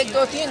1 2 3,